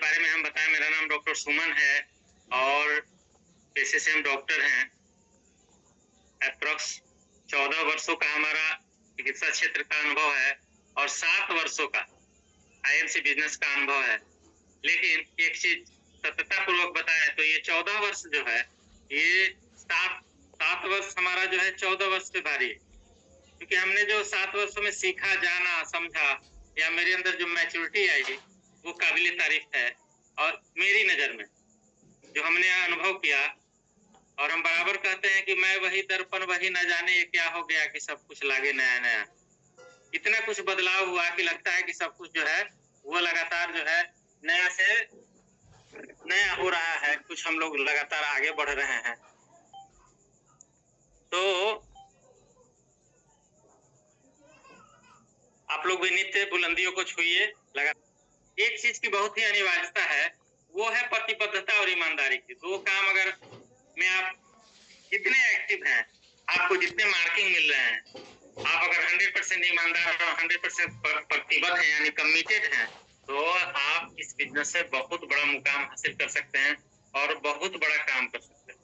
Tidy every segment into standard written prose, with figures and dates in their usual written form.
बारे में हम बताएं। मेरा नाम डॉक्टर सुमन है और पेशे से हम डॉक्टर हैं। अप्रॉक्स 14 वर्षों का हमारा चिकित्सा क्षेत्र का अनुभव है और 7 वर्षों का आईएमसी बिजनेस का अनुभव है। लेकिन एक चीज सत्यता पूर्वक बताएं तो ये 14 वर्ष जो है, ये सात वर्ष हमारा जो है 14 वर्ष पे भारी है, क्योंकि हमने जो 7 वर्षों में सीखा, जाना, समझा या मेरे अंदर जो मैच्योरिटी आई वो काबिल तारीफ है। और मेरी नजर में जो हमने अनुभव किया, और हम बराबर कहते हैं कि मैं वही दर्पण वही न जाने ये क्या हो गया कि सब कुछ लागे नया नया। इतना कुछ बदलाव हुआ कि लगता है कि सब कुछ जो है वो लगातार जो है नया से नया हो रहा है। कुछ हम लोग लगातार आगे बढ़ रहे हैं। तो आप लोग भी नित्य बुलंदियों को छुइए। लगातार एक चीज की बहुत ही अनिवार्यता है, वो है प्रतिबद्धता और ईमानदारी की। दो काम अगर में आप कितने एक्टिव हैं, आपको जितने मार्किंग मिल रहे हैं, आप अगर 100% ईमानदार और 100% प्रतिबद्ध हैं यानी कमिटेड हैं, तो आप इस बिजनेस से बहुत बड़ा मुकाम हासिल कर सकते हैं और बहुत बड़ा काम कर सकते हैं।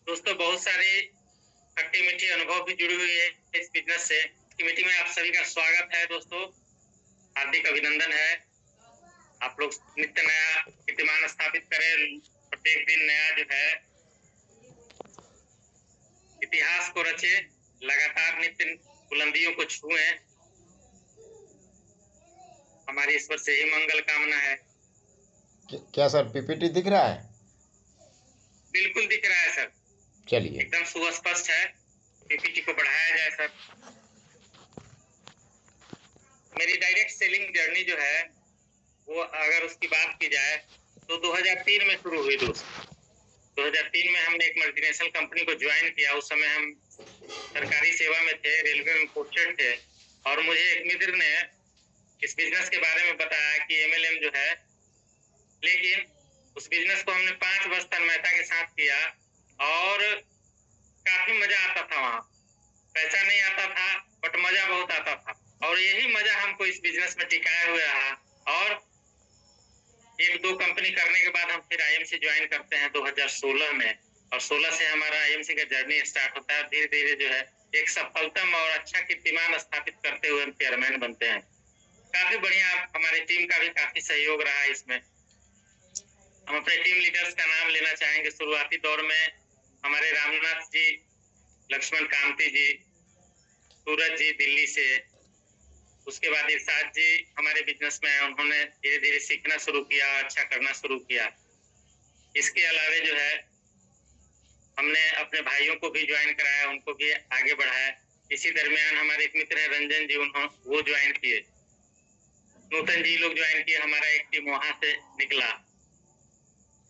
दोस्तों, बहुत सारी खट्टी मीठी अनुभव भी जुड़ी हुई है इस बिजनेस से। मीटिंग में आप सभी का स्वागत है दोस्तों, हार्दिक अभिनंदन है। आप लोग नित्य नया कीर्तिमान स्थापित करें, प्रत्येक दिन नया जो है इतिहास को रचे, लगातार नित्य बुलंदियों को छुएं। हमारी ईश्वर से ही मंगल कामना है। क्या सर पीपीटी दिख रहा है? बिल्कुल दिख रहा है सर, चलिए एकदम सुस्पष्ट है। पीपीटी को बढ़ाया जाए सर। मेरी डायरेक्ट सेलिंग जर्नी जो है वो अगर उसकी बात की जाए तो 2003 में शुरू हुई दोस्तों। 2003 में हमने एक मल्टीनेशनल कंपनी को ज्वाइन किया। उस समय हम सरकारी सेवा में थे, रेलवे में पोस्टेड थे, और मुझे एक मित्र ने इस बिजनेस के बारे में बताया कि एमएलएम जो है, लेकिन उस बिजनेस को हमने 5 वर्ष तन्मयता के साथ किया और काफी मजा आता था। वहां पैसा नहीं आता था बट मजा बहुत आता था, और यही मजा हमको इस बिजनेस में टिकाए हुए रहा। और 1-2 कंपनी करने के बाद हम फिर आईएमसी ज्वाइन करते हैं 2016 में, और 16 से हमारा आईएमसी का जर्नी स्टार्ट होता है। धीरे धीरे जो है एक सफलतम और अच्छा कीर्तिमान स्थापित करते हुए हम चेयरमैन बनते हैं। काफी बढ़िया, हमारी टीम का भी काफी सहयोग रहा है इसमें। हम अपने टीम लीडर्स का नाम लेना चाहेंगे। शुरुआती दौर में हमारे रामनाथ जी, लक्ष्मण कांति जी, सूरज जी दिल्ली से, उसके बाद इरशाद जी हमारे बिजनेस में है। उन्होंने धीरे धीरे सीखना शुरू किया, अच्छा करना शुरू किया। इसके अलावे जो है हमने अपने भाइयों को भी ज्वाइन कराया, उनको भी आगे बढ़ाया। इसी दरमियान हमारे एक मित्र है रंजन जी, वो ज्वाइन किए। नूतन जी लोग ज्वाइन किए, हमारा एक टीम वहां से निकला।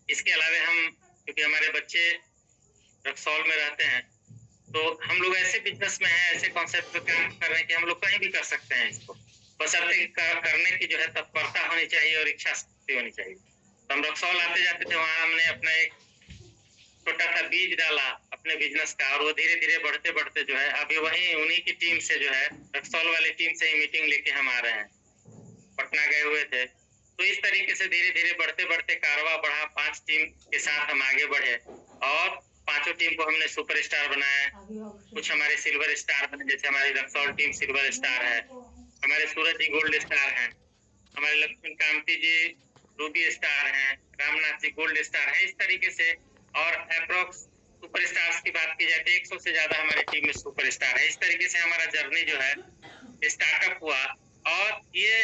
इसके अलावे हम, क्योंकि हमारे बच्चे रक्सौल में रहते हैं, तो हम लोग ऐसे बिजनेस में हैं, ऐसे कॉन्सेप्ट पे काम कर रहे हैं कि हम लोग कहीं भी कर सकते हैं इसको, बस करने की जो है तत्परता होनी चाहिए और इच्छा शक्ति होनी चाहिए। तो हम रक्सौल आते जाते थे, वहां हमने अपना एक छोटा सा बीज डाला अपने बिजनेस का, और वो धीरे धीरे बढ़ते बढ़ते जो है अभी वही उन्हीं की टीम से जो है, रक्सौल वाली टीम से ही मीटिंग लेके हम आ रहे हैं। पटना गए हुए थे, तो इस तरीके से धीरे धीरे बढ़ते बढ़ते कारवा बढ़ा। 5 टीम के साथ हम आगे बढ़े और 5 टीम को हमने सुपरस्टार बनाया। कुछ हमारे सिल्वर स्टार बने, जैसे हमारी रक्सौल टीम सिल्वर स्टार है, हमारे सूरज जी गोल्ड स्टार हैं, हमारे लक्ष्मण कांति जी रूबी स्टार हैं, रामनाथ जी गोल्ड स्टार हैं। इस तरीके से, और अप्रोक्स सुपर स्टार्स की बात की जाए तो 100 से ज्यादा हमारी टीम में सुपर स्टार है। इस तरीके से हमारा जर्नी जो है स्टार्टअप हुआ, और ये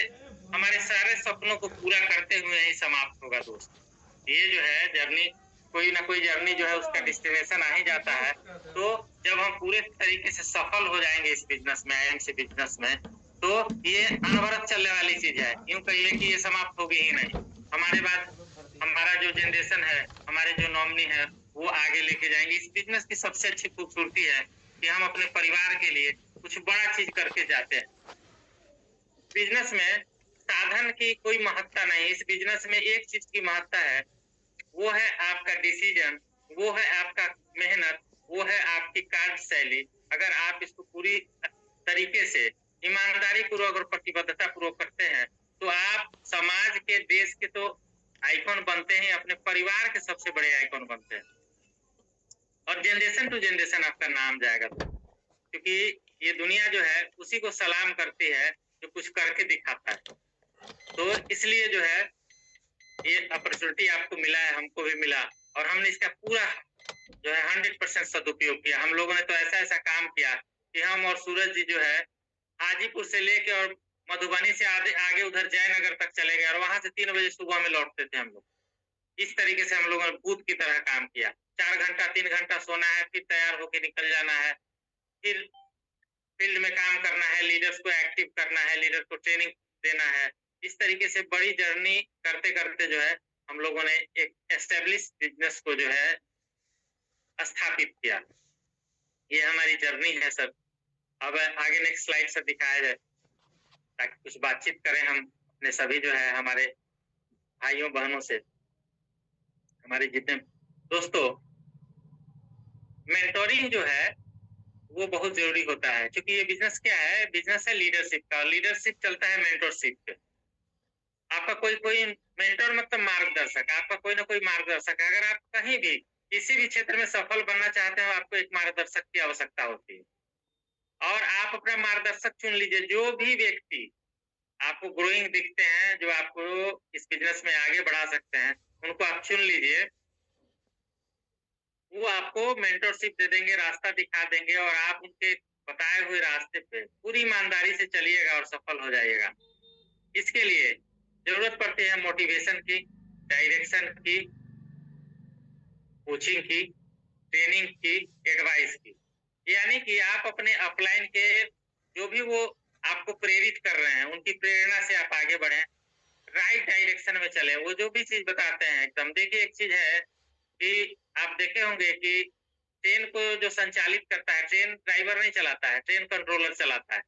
हमारे सारे सपनों को पूरा करते हुए ही समाप्त होगा दोस्त। ये जो है जर्नी, कोई ना कोई जर्नी जो है उसका डेस्टिनेशन आ ही जाता है। तो जब हम पूरे तरीके से सफल हो जाएंगे इस बिजनेस में, आईएमसी बिजनेस में, तो ये अनवरत चलने वाली चीज है। यूं कहिए कि ये समाप्त होगी ही नहीं। हमारे बाद हमारा जो जनरेशन है, हमारे जो नॉमिनी है, वो आगे लेके जाएंगे। इस बिजनेस की सबसे अच्छी खूबसूरती है कि हम अपने परिवार के लिए कुछ बड़ा चीज करके जाते हैं। बिजनेस में साधन की कोई महत्ता नहीं। इस बिजनेस में एक चीज की महत्ता है, वो है आपका डिसीजन, वो है आपका मेहनत, वो है आपकी कार्यशैली। अगर आप इसको पूरी तरीके से ईमानदारी पूर्वक और प्रतिबद्धता पूर्वक करते हैं तो आप समाज के, देश के तो आइकॉन बनते हैं, अपने परिवार के सबसे बड़े आइकॉन बनते हैं, और जनरेशन टू जनरेशन आपका नाम जाएगा, क्योंकि ये दुनिया जो है उसी को सलाम करती है जो कुछ करके दिखाता है। तो इसलिए जो है ये अपॉर्चुनिटी आपको मिला है, हमको भी मिला, और हमने इसका पूरा जो है 100% सदुपयोग किया। हम लोगों ने तो ऐसा ऐसा काम किया कि हम और सूरज जी जो है हाजीपुर से लेके और मधुबनी से आगे आगे उधर जयनगर तक चले गए, और वहां से 3 बजे सुबह में लौटते थे हम लोग। इस तरीके से हम लोगों ने भूत की तरह काम किया। 4 घंटा 3 घंटा सोना है, फिर तैयार होके निकल जाना है, फिर फील्ड में काम करना है, लीडर्स को एक्टिव करना है, लीडर को ट्रेनिंग देना है। इस तरीके से बड़ी जर्नी करते करते जो है हम लोगों ने एक एस्टेब्लिश बिजनेस को जो है स्थापित किया। ये हमारी जर्नी है सर। अब आगे नेक्स्ट स्लाइड सर दिखाया जाए, ताकि कुछ बातचीत करें हम अपने सभी जो है हमारे भाइयों बहनों से, हमारे जितने दोस्तों। मेंटोरिंग जो है वो बहुत जरूरी होता है, क्योंकि ये बिजनेस क्या है, बिजनेस है लीडरशिप का, और लीडरशिप चलता है मेंटरशिप पे। आपका कोई कोई मेंटर मतलब मार्गदर्शक, आपका कोई ना कोई मार्गदर्शक है। अगर आप कहीं भी किसी भी क्षेत्र में सफल बनना चाहते हो, आपको एक मार्गदर्शक की आवश्यकता होती है, और आप अपना मार्गदर्शक चुन लीजिए। जो भी व्यक्ति आपको ग्रोइंग दिखते हैं, जो आपको इस बिजनेस में आगे बढ़ा सकते हैं, उनको आप चुन लीजिए। वो आपको मेंटरशिप दे देंगे, रास्ता दिखा देंगे, और आप उनके बताए हुए रास्ते पे पूरी ईमानदारी से चलिएगा और सफल हो जाइएगा। इसके लिए जरूरत पड़ती है मोटिवेशन की, डायरेक्शन की, कोचिंग की, ट्रेनिंग की, एडवाइस की। यानी कि आप अपने अपलाइन के जो भी वो आपको प्रेरित कर रहे हैं, उनकी प्रेरणा से आप आगे बढ़ें, राइट डायरेक्शन में चले, वो जो भी चीज बताते हैं एकदम। देखिए एक चीज है कि आप देखे होंगे कि ट्रेन को जो संचालित करता है, ट्रेन ड्राइवर नहीं चलाता है, ट्रेन कंट्रोलर चलाता है।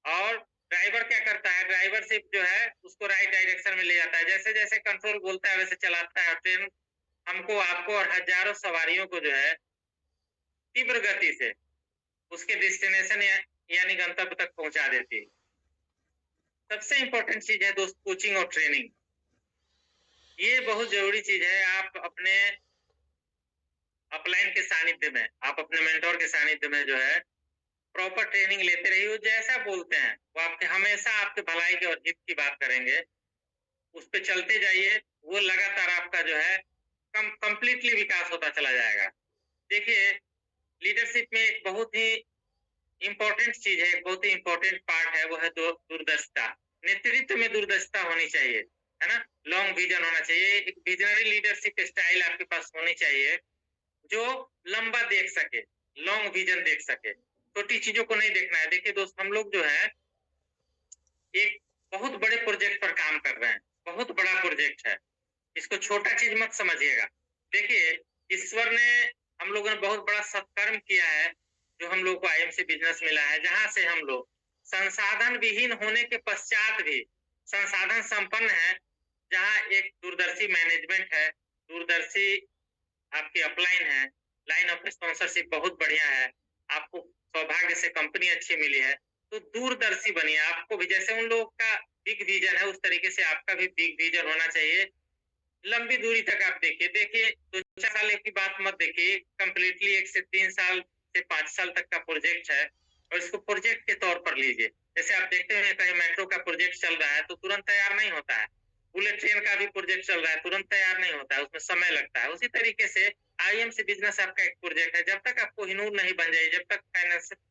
और ड्राइवर क्या करता है, ड्राइवर सिर्फ जो है उसको राइट डायरेक्शन में ले जाता है, जैसे जैसे कंट्रोल बोलता है वैसे चलाता है। ट्रेन हमको, आपको और हजारों सवारियों को जो है तीव्र गति से उसके डेस्टिनेशन यानी गंतव्य तक पहुंचा देती है। सबसे इंपॉर्टेंट चीज है दोस्त कोचिंग और ट्रेनिंग। ये बहुत जरूरी चीज है। आप अपने अपलाइन के सानिध्य में, आप अपने मेंटोर के सानिध्य में जो है प्रॉपर ट्रेनिंग लेते रहिए। वो जैसा बोलते हैं वो आपके हमेशा आपके भलाई के और हित की बात करेंगे, उस पर चलते जाइए। वो लगातार आपका जो है कंप्लीटली विकास होता चला जाएगा। देखिए लीडरशिप में एक बहुत ही इंपॉर्टेंट चीज है, एक बहुत ही इंपॉर्टेंट पार्ट है, वो है दूरदर्शिता। नेतृत्व में दूरदर्शिता होनी चाहिए, है ना। लॉन्ग विजन होना चाहिए, एक विजनरी लीडरशिप स्टाइल आपके पास होनी चाहिए, जो लंबा देख सके, लॉन्ग विजन देख सके, छोटी चीजों को नहीं देखना है। देखिए दोस्त, हम लोग जो है एक बहुत बड़े प्रोजेक्ट पर काम कर रहे हैं, बहुत बड़ा प्रोजेक्ट है, इसको छोटा चीज मत समझिएगा। देखिए ईश्वर ने, हम लोगों ने बहुत बड़ा सत्कर्म किया है, जो हम लोग को आईएमसी बिजनेस मिला है, जहां से हम लोग संसाधन विहीन होने के पश्चात भी संसाधन संपन्न है, जहां एक दूरदर्शी मैनेजमेंट है, दूरदर्शी आपकी अपलाइन है, लाइन ऑफ स्पॉन्सरशिप बहुत बढ़िया है, आपको सौभाग्य से कंपनी अच्छी मिली है, तो दूरदर्शी बनिए। आपको भी जैसे उन लोगों का बिग विजन है, उस तरीके से आपका भी बिग विजन होना चाहिए। लंबी दूरी तक आप देखिए, देखिए 2-4 साल की बात मत देखिए, कंप्लीटली 1 से 3 साल से 5 साल तक का प्रोजेक्ट है, और इसको प्रोजेक्ट के तौर पर लीजिए। जैसे आप देखते हैं कहीं मेट्रो का प्रोजेक्ट चल रहा है तो तुरंत तैयार नहीं होता है, बुलेट ट्रेन का भी प्रोजेक्ट चल रहा है तुरंत तैयार नहीं होता है, उसमें समय लगता है। उसी तरीके से आईएमसी बिजनेस आपका एक प्रोजेक्ट है। जब तक आपको हिनूर नहीं बन जाए, जब तक फाइनेंशियल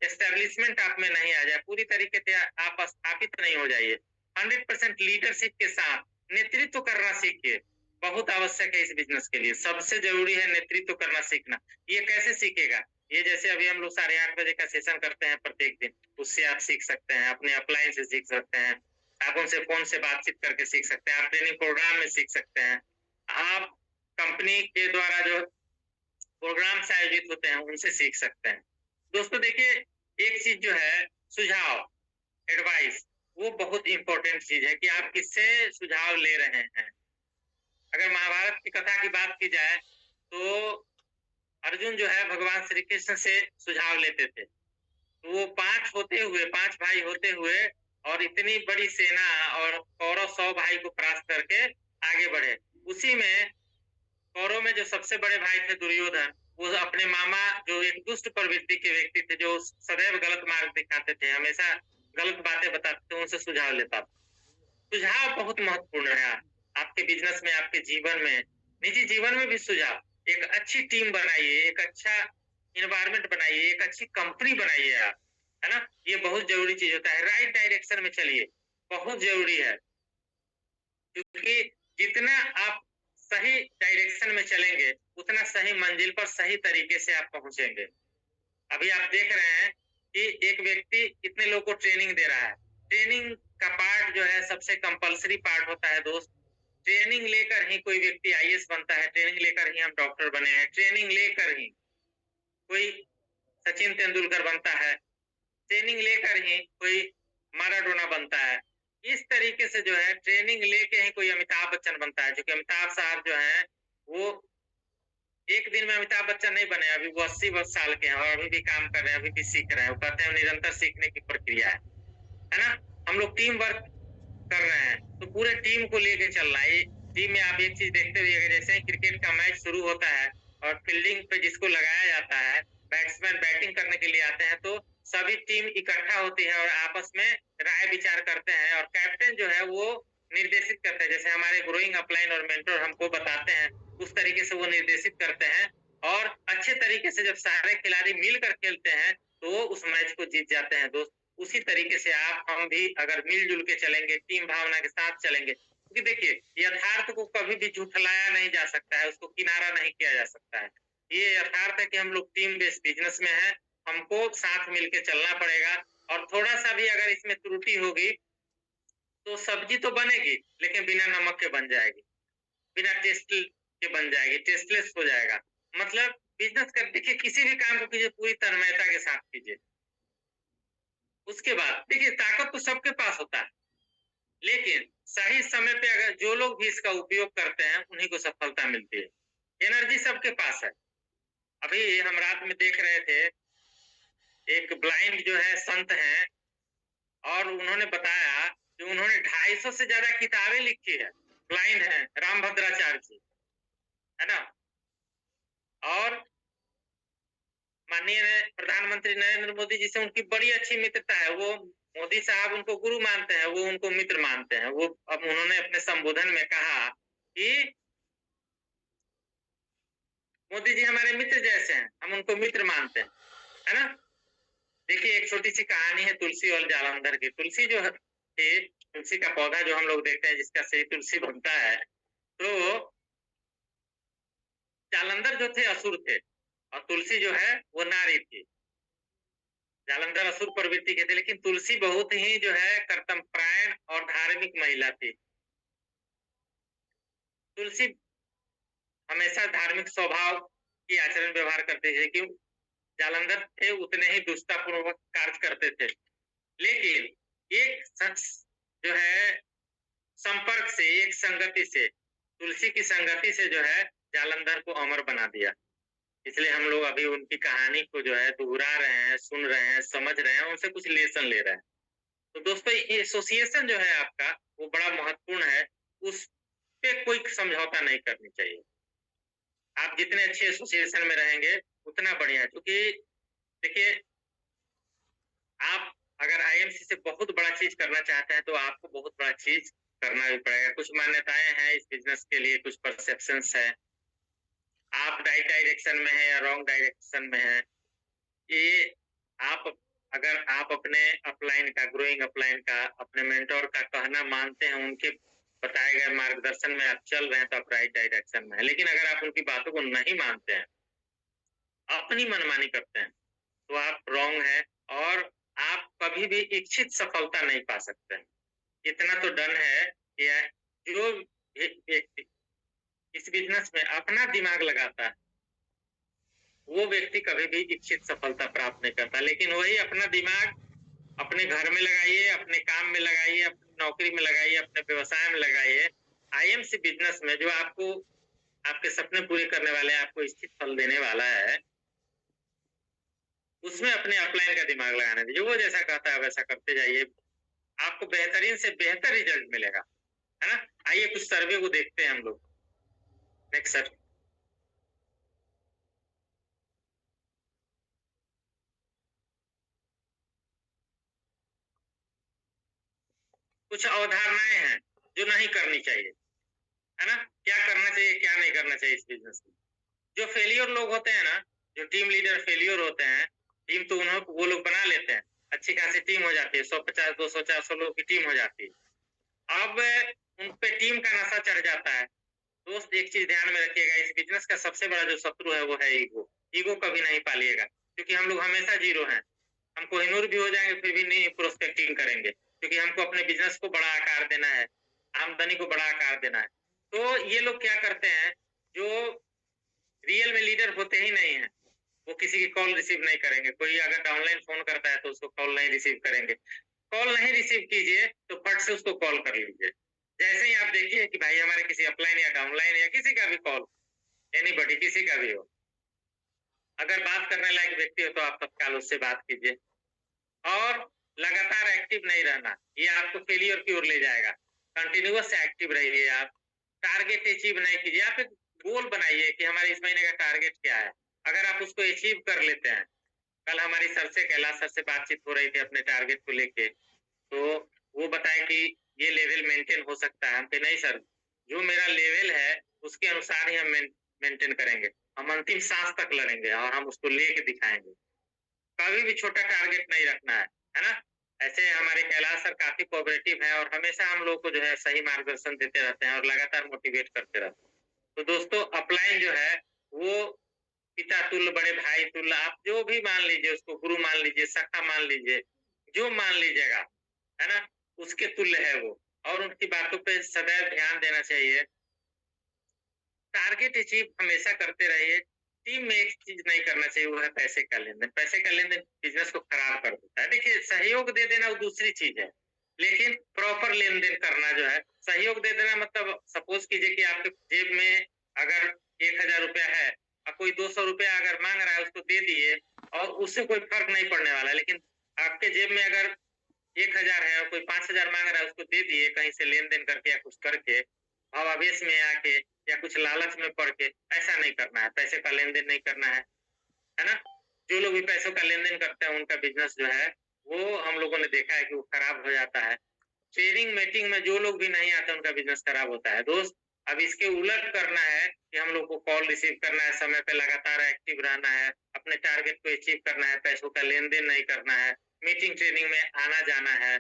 एस्टेब्लिशमेंट आप में नहीं आ जाए, पूरी तरीके से आप स्थापित नहीं हो जाइए, 100% लीडरशिप के साथ नेतृत्व करना सीखिए। बहुत आवश्यक है इस बिजनेस के लिए, सबसे जरूरी है नेतृत्व करना सीखना। ये कैसे सीखेगा? ये जैसे अभी हम लोग 8:30 बजे का सेशन करते हैं प्रत्येक दिन, उससे आप सीख सकते हैं, अपने अपलाइन से सीख सकते हैं, आप उनसे फोन से बातचीत करके सीख सकते हैं, आप ट्रेनिंग प्रोग्राम में सीख सकते हैं, आप कंपनी के द्वारा जो प्रोग्राम आयोजित होते हैं उनसे सीख सकते हैं। दोस्तों देखिए एक चीज जो है सुझाव, एडवाइस, वो बहुत इंपॉर्टेंट चीज है कि आप किससे सुझाव ले रहे हैं। अगर महाभारत की कथा की बात की जाए तो अर्जुन जो है भगवान श्री कृष्ण से सुझाव लेते थे, तो वो 5 भाई होते हुए और इतनी बड़ी सेना और कौरव 100 भाई को परास्त करके आगे बढ़े। उसी में कौरव में जो सबसे बड़े भाई थे दुर्योधन, वो अपने मामा जो एक दुष्ट प्रवृत्ति के व्यक्ति थे, जो सदैव गलत मार्ग दिखाते थे, हमेशा गलत बातें बताते थे, उनसे सुझाव लेता था। सुझाव बहुत महत्वपूर्ण है आपके बिजनेस में, आपके जीवन में, निजी जीवन में भी सुझाव। एक अच्छी टीम बनाइए, एक अच्छा इन्वायरमेंट बनाइए, एक अच्छी कंपनी बनाइए आप, है ना। ये बहुत जरूरी चीज होता है। राइट डायरेक्शन में चलिए, बहुत जरूरी है, क्योंकि जितना आप सही डायरेक्शन में चलेंगे उतना सही मंजिल पर सही तरीके से आप पहुंचेंगे। अभी आप देख रहे हैं कि एक व्यक्ति कितने लोगों को ट्रेनिंग दे रहा है। ट्रेनिंग का पार्ट जो है सबसे कंपलसरी पार्ट होता है दोस्त। ट्रेनिंग लेकर ही कोई व्यक्ति आईएएस बनता है, ट्रेनिंग लेकर ही हम डॉक्टर बने हैं, ट्रेनिंग लेकर ही कोई सचिन तेंदुलकर बनता है, ट्रेनिंग लेकर ही कोई माराडोना बनता है। इस तरीके से जो है ट्रेनिंग लेके ही कोई अमिताभ बच्चन बनता है, क्योंकि अमिताभ साहब जो है वो एक दिन में अमिताभ बच्चन नहीं बने। अभी वो 80 साल के हैं और अभी भी काम कर रहे हैं, अभी भी सीख रहे हैं। वो कहते हैं निरंतर सीखने की प्रक्रिया है ना। हम लोग टीम वर्क कर रहे हैं तो पूरे टीम को लेके चलना है। टीम में आप एक चीज देखते हुए, जैसे ही क्रिकेट का मैच शुरू होता है और फील्डिंग पे जिसको लगाया जाता है, बैट्समैन बैटिंग करने के लिए आते हैं, तो सभी टीम इकट्ठा होती है और आपस में राय विचार करते हैं और कैप्टन जो है वो निर्देशित करते हैं। जैसे हमारे ग्रोइंग अपलाइन और मेंटर हमको बताते हैं, उस तरीके से वो निर्देशित करते हैं। और अच्छे तरीके से जब सारे खिलाड़ी मिलकर खेलते हैं तो वो उस मैच को जीत जाते हैं दोस्त। उसी तरीके से आप हम भी अगर मिलजुल के चलेंगे, टीम भावना के साथ चलेंगे, क्योंकि देखिए यथार्थ को कभी भी झुठलाया नहीं जा सकता है, उसको किनारा नहीं किया जा सकता है। ये यथार्थ है कि हम लोग टीम बेस्ड बिजनेस में हैं, हमको साथ मिलके चलना पड़ेगा। और थोड़ा सा भी अगर इसमें त्रुटि होगी तो सब्जी तो बनेगी लेकिन बिना नमक के बन जाएगी, बिना टेस्ट के बन जाएगी, टेस्टलेस हो जाएगा। मतलब बिजनेस कर, देखिए किसी भी काम को कीजिए पूरी तन्मयता के साथ कीजिए। उसके बाद देखिए ताकत तो सबके पास होता है, लेकिन सही समय पे अगर जो लोग भी इसका उपयोग करते हैं उन्हीं को सफलता मिलती है। एनर्जी सबके पास है। अभी हम रात में देख रहे थे, एक ब्लाइंड जो है संत हैं और उन्होंने बताया कि उन्होंने 250 से ज्यादा किताबें लिखी है। ब्लाइंड है, रामभद्राचार्य जी, है ना। और माननीय प्रधानमंत्री नरेंद्र मोदी जी से उनकी बड़ी अच्छी मित्रता है। वो मोदी साहब उनको गुरु मानते हैं, वो उनको मित्र मानते हैं। वो अब उन्होंने अपने संबोधन में कहा कि मोदी जी हमारे मित्र जैसे हैं, हम उनको मित्र मानते हैं, है ना। देखिए एक छोटी सी कहानी है तुलसी और जालंधर की। तुलसी जो है, तुलसी का पौधा जो हम लोग देखते हैं जिसका से तुलसी बनता है, तो जालंधर जो थे असुर थे और तुलसी जो है वो नारी थी। जालंधर असुर प्रवृत्ति के थे, लेकिन तुलसी बहुत ही जो है कर्तव्यपरायण और धार्मिक महिला थी। तुलसी हमेशा धार्मिक स्वभाव की आचरण व्यवहार करते थे, क्यों जालंधर थे उतने ही दुष्टतापूर्वक कार्य करते थे। लेकिन एक शख्स जो है संपर्क से, एक संगति से, तुलसी की संगति से जो है जालंधर को अमर बना दिया। इसलिए हम लोग अभी उनकी कहानी को जो है दोहरा रहे हैं, सुन रहे हैं, समझ रहे हैं, उनसे कुछ लेसन ले रहे हैं। तो दोस्तों ये एसोसिएशन जो है आपका वो बड़ा महत्वपूर्ण है, उस पे कोई समझौता नहीं करनी चाहिए। आप जितने अच्छे एसोसिएशन में रहेंगे उतना बढ़िया है, क्योंकि देखिए आप अगर आईएमसी से बहुत बड़ा चीज करना चाहते हैं तो आपको बहुत बड़ा चीज करना भी पड़ेगा। कुछ मान्यताएं हैं इस बिजनेस के लिए, कुछ परसेप्शंस है। आप राइट डायरेक्शन में है या रॉन्ग डायरेक्शन में है, ये आप अगर आप अपने अपलाइन का, ग्रोइंग अपलाइन का, अपने मेंटोर का कहना मानते हैं, उनके बताए गए मार्गदर्शन में आप चल रहे हैं तो आप राइट डायरेक्शन में है। लेकिन अगर आप उनकी बातों को नहीं मानते हैं, अपनी मनमानी करते हैं, तो आप रॉन्ग है और आप कभी भी इच्छित सफलता नहीं पा सकते हैं। इतना तो डन है कि जो व्यक्ति इस बिजनेस में अपना दिमाग लगाता है वो व्यक्ति कभी भी इच्छित सफलता प्राप्त नहीं करता। लेकिन वही अपना दिमाग अपने घर में लगाइए, अपने काम में लगाइए, अपनी नौकरी में लगाइए, अपने व्यवसाय में लगाइए। आईएमसी बिजनेस में जो आपको आपके सपने पूरे करने वाले हैं, आपको स्थित फल देने वाला है, उसमें अपने अपलाइन का दिमाग लगाना दीजिए। वो जैसा कहता है वैसा करते जाइए। आपको बेहतरीन से बेहतर रिजल्ट मिलेगा, है ना। आइए कुछ सर्वे को देखते हैं हम लोग। Next sir. कुछ अवधारणाएं हैं जो नहीं करनी चाहिए, है ना। क्या करना चाहिए, क्या नहीं करना चाहिए इस बिजनेस में। जो फेलियर लोग होते हैं ना, जो टीम लीडर फेलियर होते हैं, टीम तो उन्होंने वो लोग बना लेते हैं, अच्छी खासी टीम हो जाती है, 150 200 400 लोगों की टीम हो जाती है। अब उन पे टीम का नशा चढ़ जाता है। दोस्त एक चीज ध्यान में रखिएगा, इस बिजनेस का सबसे बड़ा जो शत्रु है वो है ईगो। ईगो कभी नहीं पालिएगा, क्योंकि हम लोग हमेशा जीरो हैं। हम कोहिनूर भी हो जाएंगे फिर भी नहीं प्रोस्पेक्टिंग करेंगे, क्योंकि हमको अपने बिजनेस को बड़ा आकार देना है, आमदनी को बड़ा आकार देना है। तो ये लोग क्या करते हैं, जो रियल में लीडर होते ही नहीं है, वो किसी की कॉल रिसीव नहीं करेंगे। कोई अगर ऑनलाइन फोन करता है तो उसको कॉल नहीं रिसीव करेंगे। कॉल नहीं रिसीव कीजिए तो फट से उसको कॉल कर लीजिए। जैसे ही आप देखिए कि भाई हमारे किसी अपलाइन या डाउनलाइन या किसी का भी कॉल, एनीबॉडी किसी का भी हो, अगर बात करने लायक व्यक्ति हो तो आप तत्काल उससे बात कीजिए। और लगातार एक्टिव नहीं रहना, ये आपको फेलियर की ओर ले जाएगा। कंटिन्यूअस एक्टिव रहिए आप। टारगेट अचीव नहीं कीजिए, आप एक गोल बनाइए कि हमारे इस महीने का टारगेट क्या है। अगर आप उसको अचीव कर लेते हैं, कल हमारी सर से, कैलाश सर से बातचीत हो रही थी अपने टारगेट को लेके, तो वो बताए कि ये लेवल मेंटेन हो सकता है। हम कहे नहीं सर, जो मेरा लेवल है उसके अनुसार ही हम मेंटेन करेंगे, हम अंतिम सांस तक लड़ेंगे और हम उसको लेके दिखाएंगे। कभी भी छोटा टारगेट नहीं रखना है ना। ऐसे हमारे कैलाश सर काफी कोऑपरेटिव है और हमेशा हम लोग को जो है सही मार्गदर्शन देते रहते हैं और लगातार मोटिवेट करते रहते हैं। तो दोस्तों अपलाइन जो है वो पिता तुल्य, बड़े भाई तुल्य, आप जो भी मान लीजिए, उसको गुरु मान लीजिए, सखा मान लीजिए, जो मान लीजिएगा, है ना, उसके तुल्य है वो। और उनकी बातों पे सदैव ध्यान देना चाहिए। टारगेट अचीव हमेशा करते रहिए। टीम में एक चीज नहीं करना चाहिए, वो है पैसे का लेन देन। पैसे का लेन देन बिजनेस को खराब कर देता है। देखिए सहयोग दे देना वो दूसरी चीज है, लेकिन प्रॉपर लेन देन करना जो है, सहयोग दे देना मतलब सपोज कीजिए कि आपके जेब में अगर 1,000 रुपया है और कोई 200 रुपया अगर मांग रहा है उसको दे दिए, और उससे कोई फर्क नहीं पड़ने वाला है। लेकिन आपके जेब में अगर 1,000 है और कोई 5,000 मांग रहा है, उसको दे दिए कहीं से लेन देन करके या कुछ करके, भावावेश में आके या कुछ लालच में पड़ के, ऐसा नहीं करना है। पैसे का लेन देन नहीं करना है ना। जो लोग भी पैसों का लेन देन करते हैं उनका बिजनेस जो है वो हम लोगों ने देखा है कि वो खराब हो जाता है। ट्रेनिंग मीटिंग में जो लोग भी नहीं आते उनका बिजनेस खराब होता है दोस्त। अब इसके उलट करना है कि हम लोग को कॉल रिसीव करना है, समय पे लगातार एक्टिव रहना है, अपने टारगेट को अचीव करना है, पैसों का लेन देन नहीं करना है, मीटिंग ट्रेनिंग में आना जाना है,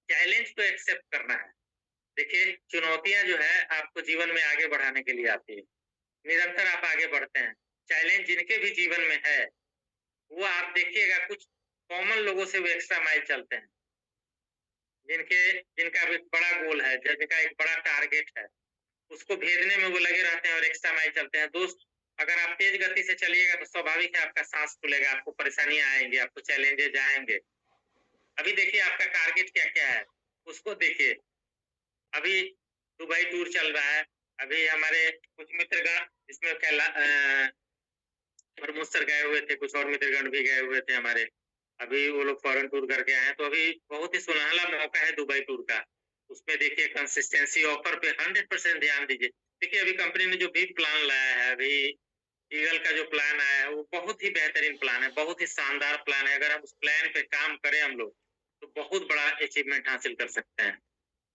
चैलेंज को एक्सेप्ट करना है। देखिए चुनौतियां जो है आपको जीवन में आगे बढ़ाने के लिए आती है, निरंतर आप आगे बढ़ते हैं। चैलेंज जिनके भी जीवन में है वो आप देखिएगा कुछ कॉमन लोगों से वो एक्स्ट्रा माइल चलते हैं, जिनका भी बड़ा गोल है, जिनका एक बड़ा टारगेट है, उसको भेजने में वो लगे रहते हैं और एक्स्ट्रा माइल चलते हैं। दोस्त अगर आप तेज गति से चलिएगा तो स्वाभाविक है आपका सांस खुलेगा, आपको परेशानियां आएंगी, आपको चैलेंजेज आएंगे। अभी देखिए आपका टारगेट क्या क्या है, उसको देखिए। अभी दुबई टूर चल रहा है, अभी हमारे कुछ मित्रगण जिसमें प्रमोद सर गए हुए थे, कुछ और मित्रगण भी गए हुए थे हमारे, अभी वो लोग फॉरेन टूर करके आए हैं। तो अभी बहुत ही सुनहला मौका है दुबई टूर का। उसमें देखिए कंसिस्टेंसी ऑफर पे 100% ध्यान दीजिए। देखिए अभी कंपनी ने जो भी प्लान लाया है, अभी ईगल का जो प्लान आया है वो बहुत ही बेहतरीन प्लान है, बहुत ही शानदार प्लान है। अगर हम उस प्लान पे काम करें हम लोग तो बहुत बड़ा अचीवमेंट हासिल कर सकते हैं।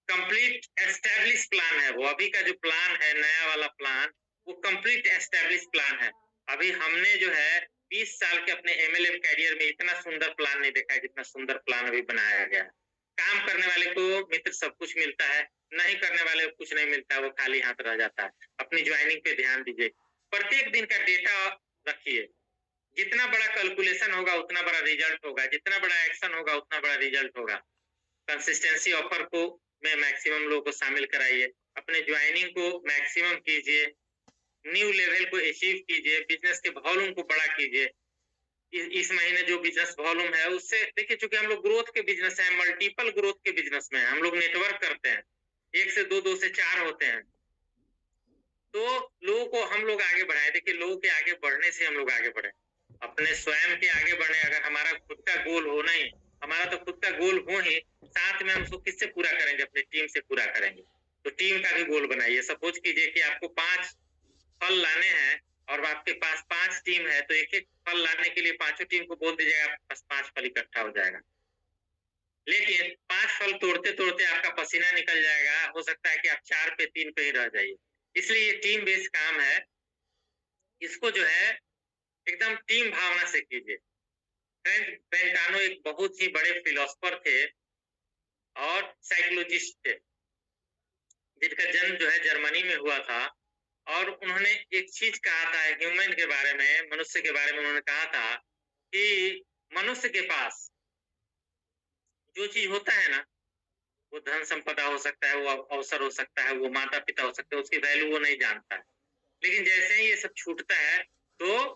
कंप्लीट एस्टेब्लिश प्लान है वो। अभी का जो प्लान है नया वाला प्लान, वो कंप्लीट एस्टेब्लिश प्लान है। अभी हमने जो है 20 साल के अपने एमएलएम कैरियर में इतना सुंदर प्लान नहीं देखा है जितना सुंदर प्लान अभी बनाया गया है। काम करने वाले को मित्र सब कुछ मिलता है, नहीं करने वाले को कुछ नहीं मिलता है, वो खाली हाथ रह जाता है। अपनी ज्वाइनिंग पे ध्यान दीजिए, प्रत्येक दिन का डेटा रखिए। जितना बड़ा कैलकुलेशन होगा उतना बड़ा रिजल्ट होगा, जितना बड़ा एक्शन होगा उतना बड़ा रिजल्ट होगा। कंसिस्टेंसी ऑफर को में मैक्सिमम लोगों को शामिल कराइए, अपने ज्वाइनिंग को मैक्सिमम कीजिए, न्यू लेवल को अचीव कीजिए, बिजनेस के वॉल्यूम को बड़ा कीजिए। इस महीने जो बिजनेस वॉल्यूम है उससे देखिए, चूंकि हम लोग ग्रोथ के बिजनेस है, मल्टीपल ग्रोथ के बिजनेस में हम लोग नेटवर्क करते हैं, 1 से 2, 2 से 4 होते हैं। तो लोगों को हम लोग आगे बढ़ाए। देखिए लोगों के आगे बढ़ने से हम लोग आगे बढ़े, अपने स्वयं के आगे बढ़े। अगर हमारा खुद का गोल हो नहीं हमारा तो खुद का गोल हो ही, साथ में हम उसको किससे पूरा करेंगे? अपनी टीम से पूरा करेंगे। तो टीम का भी गोल बनाइए। सपोज कीजिए कि आपको 5 फल लाने हैं और आपके पास 5 टीम है, तो एक-एक फल लाने के लिए पाँचों टीम को बोल दीजिएगा, आपके पास 5 फल इकट्ठा हो जाएगा। लेकिन 5 फल तोड़ते-तोड़ते आपका पसीना निकल जाएगा, हो सकता है कि आप 4 पे 3 पे ही रह जाइए। इसलिए ये टीम बेस्ड काम है, इसको जो है एकदम टीम भावना से कीजिए। फ्रैंक बेंटानो एक बहुत ही बड़े फिलोसोफर थे और साइकोलॉजिस्ट थे, जिनका जन्म जो है जर्मनी में हुआ था। और उन्होंने एक चीज कहा था ह्यूमन के बारे में, मनुष्य के बारे में उन्होंने कहा था कि मनुष्य के पास जो चीज होता है ना, वो धन संपदा हो सकता है, वो अवसर हो सकता है, वो माता पिता हो सकते हैं, उसकी वैल्यू वो नहीं जानता है। लेकिन जैसे ही ये सब छूटता है, तो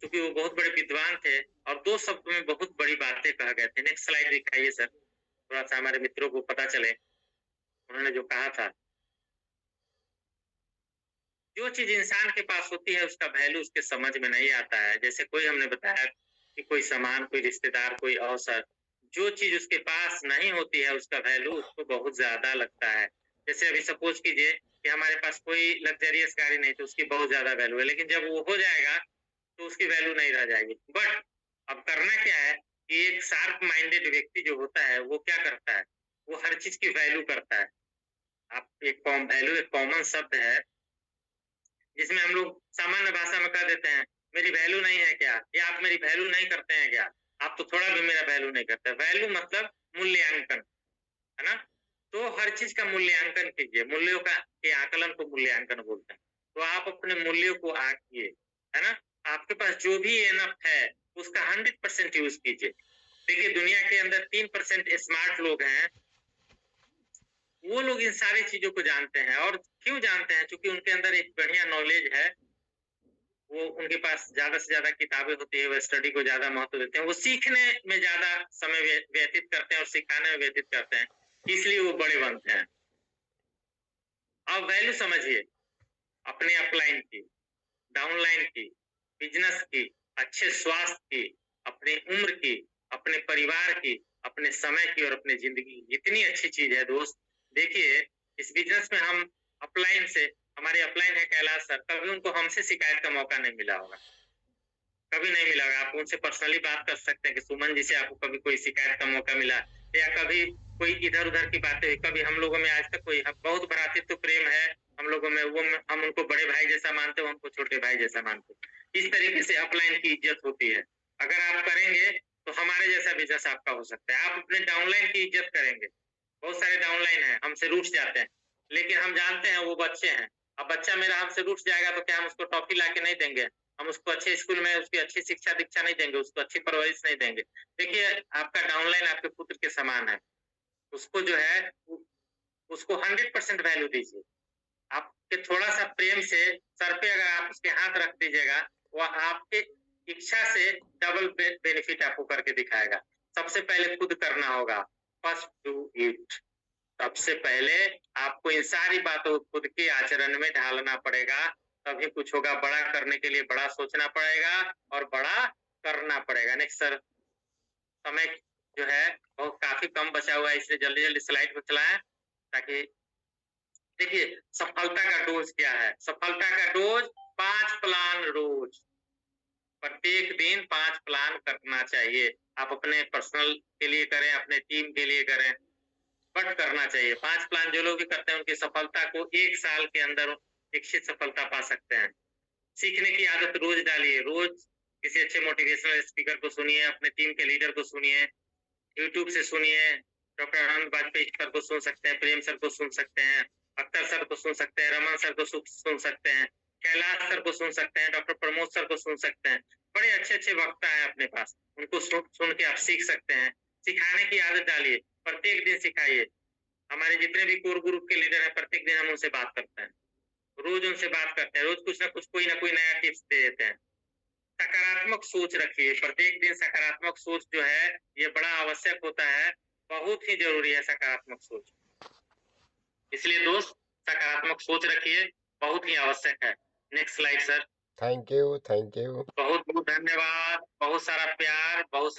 क्योंकि वो बहुत बड़े विद्वान थे और 2 शब्द में बहुत बड़ी बातें कह गए थे। नेक्स्ट स्लाइड दिखाइए सर, थोड़ा सा हमारे मित्रों को पता चले उन्होंने जो कहा था। जो चीज इंसान के पास होती है उसका वैल्यू उसके समझ में नहीं आता है। जैसे कोई हमने बताया कि कोई सामान, कोई रिश्तेदार, कोई अवसर, जो चीज उसके पास नहीं होती है उसका वैल्यू उसको बहुत ज्यादा लगता है। जैसे अभी सपोज कीजिए कि हमारे पास कोई लग्जरियस गाड़ी नहीं, तो उसकी बहुत ज्यादा वैल्यू है, लेकिन जब वो हो जाएगा तो उसकी वैल्यू नहीं रह जाएगी। बट अब करना क्या है कि एक शार्प माइंडेड व्यक्ति जो होता है वो क्या करता है, वो हर चीज की वैल्यू करता है। आप एक वैल्यू एक कॉमन शब्द है जिसमें हम लोग सामान्य भाषा में कह देते हैं, मेरी वैल्यू नहीं है क्या, या आप मेरी वैल्यू नहीं करते हैं क्या, आप तो थोड़ा भी मेरा वैल्यू नहीं करते। वैल्यू मतलब मूल्यांकन, है ना? तो हर चीज का मूल्यांकन कीजिए, मूल्यों का के आकलन को मूल्यांकन बोलते हैं। तो आप अपने मूल्यों को आंकिए, है ना? आपके पास जो भी एनफ है उसका 100% यूज कीजिए। देखिए दुनिया के अंदर 3% स्मार्ट लोग हैं, वो लोग इन सारी चीजों को जानते हैं। और क्यों जानते हैं? क्योंकि उनके अंदर एक बढ़िया नॉलेज है, वो उनके पास ज्यादा से ज्यादा किताबें होती है, वो स्टडी को ज्यादा महत्व देते हैं, वो सीखने में ज्यादा समय व्यतीत करते हैं और सिखाने में व्यतीत करते हैं, इसलिए वो बड़े बनते हैं। अब वैल्यू समझिए, अपने अपलाइन की, डाउनलाइन की, बिजनेस की, अच्छे स्वास्थ्य की, अपनी उम्र की, अपने परिवार की, अपने समय की और अपनी जिंदगी की। इतनी अच्छी चीज है दोस्त। देखिए इस बिजनेस में हम अपलाइन से, हमारे अपलाइन है कैलाश सर, कभी उनको हमसे शिकायत का मौका नहीं मिला होगा, कभी नहीं मिला होगा। आप उनसे पर्सनली बात कर सकते हैं कि सुमन जी से आपको कभी कोई शिकायत का मौका मिला, या कभी कोई इधर उधर की बातें हुई। कभी हम लोगों में आज तक कोई, बहुत भ्रातृत्व प्रेम है हम लोगों में, वो हम उनको बड़े भाई जैसा मानते हैं, उनको छोटे भाई जैसा मानते हैं। इस तरीके से अपलाइन की इज्जत होती है। अगर आप करेंगे तो हमारे जैसा बिजनेस आपका हो सकता है। आप अपने डाउनलाइन की इज्जत करेंगे। बहुत सारे डाउनलाइन है हमसे रूठ जाते हैं, लेकिन हम जानते हैं वो बच्चे हैं। अब बच्चा मेरा हमसे रूठ जाएगा तो क्या हम उसको टॉफी ला के नहीं देंगे? हम उसको अच्छे स्कूल में उसकी अच्छी शिक्षा दीक्षा नहीं देंगे, उसको अच्छी परवरिश नहीं देंगे? देखिए आपका डाउनलाइन आपके पुत्र के समान है, उसको जो है उसको 100% वैल्यू दीजिए। आपके थोड़ा सा प्रेम से सर पे अगर आप उसके हाथ रख दीजिएगा, वो आपके इच्छा से डबल बेनिफिट आपको करके दिखाएगा। सबसे पहले खुद करना होगा, फर्स्ट डू इट। सबसे पहले आपको इन सारी बातों को खुद के आचरण में ढालना पड़ेगा, तभी कुछ होगा। बड़ा करने के लिए बड़ा सोचना पड़ेगा और बड़ा करना पड़ेगा। नेक्स्ट सर, समय जो है वो काफी कम बचा हुआ है, इसलिए जल्दी जल्दी स्लाइड को चलाएं ताकि देखिए सफलता का डोज क्या है। सफलता का डोज 5 प्लान रोज, प्रत्येक दिन 5 प्लान करना चाहिए। आप अपने पर्सनल के लिए करें, अपने टीम के लिए करें, बट करना चाहिए। 5 प्लान जो लोग भी करते हैं उनकी सफलता को 1 साल के अंदर इच्छित सफलता पा सकते हैं। सीखने की आदत रोज डालिए, रोज किसी अच्छे मोटिवेशनल स्पीकर को सुनिए, अपने टीम के लीडर को सुनिए, यूट्यूब से सुनिए। डॉक्टर आनंद वाजपेयी सर को सुन सकते हैं, प्रेम सर को सुन सकते हैं, अख्तर सर को सुन सकते हैं, रमन सर को सुन सकते हैं, कैलाश सर को सुन सकते हैं, डॉक्टर प्रमोद सर को सुन सकते हैं। बड़े अच्छे अच्छे वक्ता है अपने पास, उनको सुन के आप सीख सकते हैं। सिखाने की आदत डालिए, प्रत्येक दिन सिखाइए। हमारे जितने भी कोर ग्रुप के लीडर हैं, प्रत्येक दिन हम उनसे बात करते हैं, रोज उनसे बात करते हैं, रोज कुछ ना कुछ कोई ना कोई नया टिप्स दे देते हैं। सकारात्मक सोच रखिए, प्रत्येक दिन सकारात्मक सोच जो है ये बड़ा आवश्यक होता है, बहुत ही जरूरी है सकारात्मक सोच। इसलिए दोस्त सकारात्मक सोच रखिए, बहुत ही आवश्यक है। Next slide sir. Thank you, thank you. बहुत बहुत धन्यवाद, बहुत सारा प्यार, बहुत